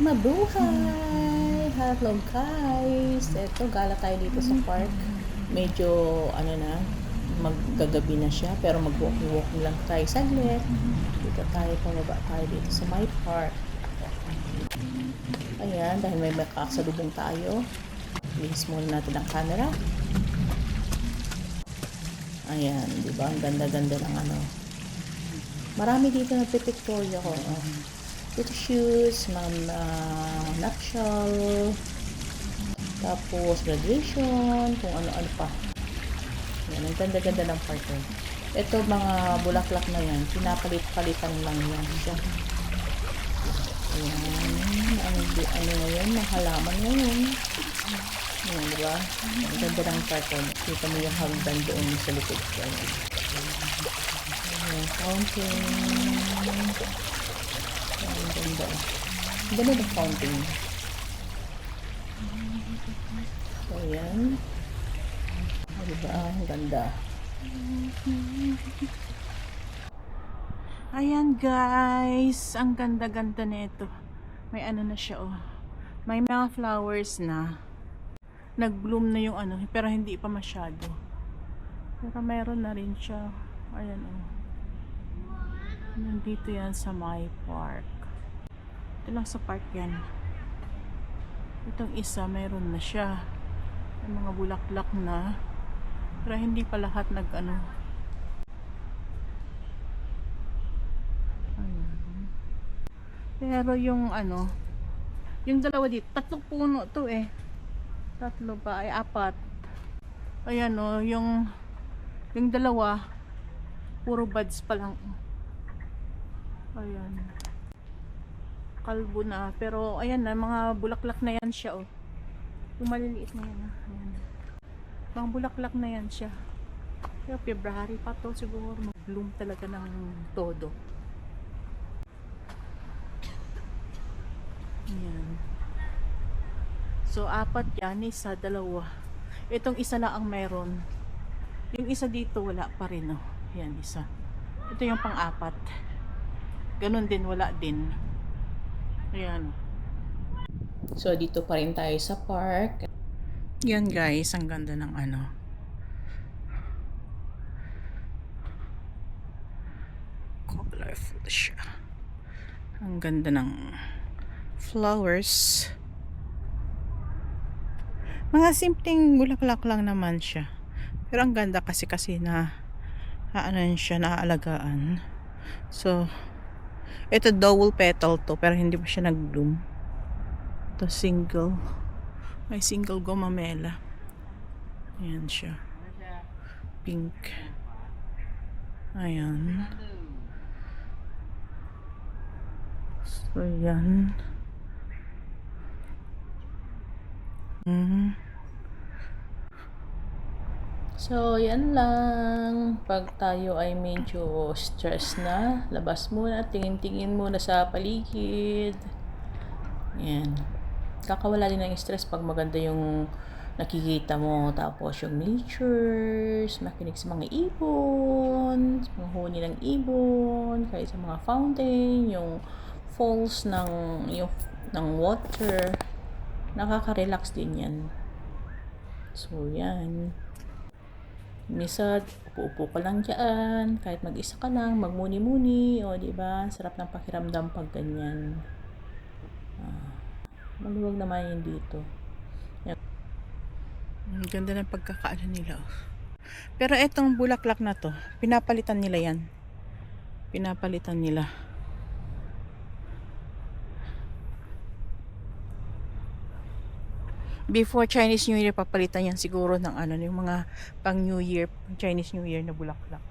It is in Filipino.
Mabuhay! Hello guys! Eto, gala tayo dito sa park. Medyo, maggagabi na siya. Pero mag-walking lang tayo saglit. Dito tayo, pumaba tayo dito sa my park. Ayan, dahil may makakasalubong tayo. Linis muna natin ang camera. Ayan, di ba? Ang ganda-ganda ng ano. Marami dito nagpipictoria ko. Photo shoots, nuptial, tapos graduation, kung ano-ano pa. Yan, ang ganda-ganda ng park. Ito, mga bulaklak na yan, pinapalit-palitan lang yan siya. Ayan, ano ngayon, mga halaman ngayon. Ayan, diba? Ang ganda ng park. Kita mo yung hagdan doon sa likod ko. Ayan, fountain. Ang ganda. Ang ganda ng fountain. So, ayan. Diba? Ang ganda. Ayan guys, ang ganda-ganda nito. May ano na siya oh. May mga flowers na. Nag-bloom na yung ano, pero hindi pa masyado. Pero meron na rin siya. Ayan oh. Nandito yan sa my park. Ito lang sa park yan. Itong isa meron na siya. May mga bulaklak na. Pero hindi pa lahat nag-ano. Pero yung ano, yung dalawa dito, tatlong puno to eh. Tatlo ba? Ay, apat. Ayan o, yung dalawa, puro buds pa lang. Ayan. Kalbo na. Pero ayan na, mga bulaklak na yan siya o. Yung maliliit na yan. Ayan. Mga bulaklak na yan siya. Pero February pa to siguro, mag-bloom talaga ng todo. Ayan. So, apat yan. Isa, dalawa. Itong isa lang ang meron. Yung isa dito, wala pa rin. Oh. Ayan, isa. Ito yung pang-apat. Ganun din, wala din. Ayan. So, dito pa rin tayo sa park. Yan guys, ang ganda ng ano. Colorful siya. Ang ganda ng flowers. Mga simpleng bulaklak lang naman siya. Pero ang ganda kasi na ano siya, naaalagaan. So, ito double petal to, pero hindi pa siya nag-bloom. Ito single. May single gomamela. Ayan siya. Pink. Ayan. So, yan. So, yan lang. Pag tayo ay medyo stress na, labas muna, tingin-tingin muna sa paligid. Yan. Kakawala din ng stress pag maganda yung nakikita mo. Tapos yung natures, makinig sa mga ibon, sa mga huni ng ibon, kahit sa mga fountain, yung falls ng water. Nakaka-relax din yan. So, yan. Minsan, upo-upo ka lang dyan. Kahit mag-isa ka lang, magmuni-muni. O, diba? Sarap ng pakiramdam pag ganyan. Maluwag naman yun dito. Yan. Ang ganda ng pagkakaano nila. Pero etong bulaklak na to, pinapalitan nila yan. Pinapalitan nila. Before Chinese New Year, papalitan yan siguro ng ano, yung mga pang New Year, Chinese New Year na bulaklak.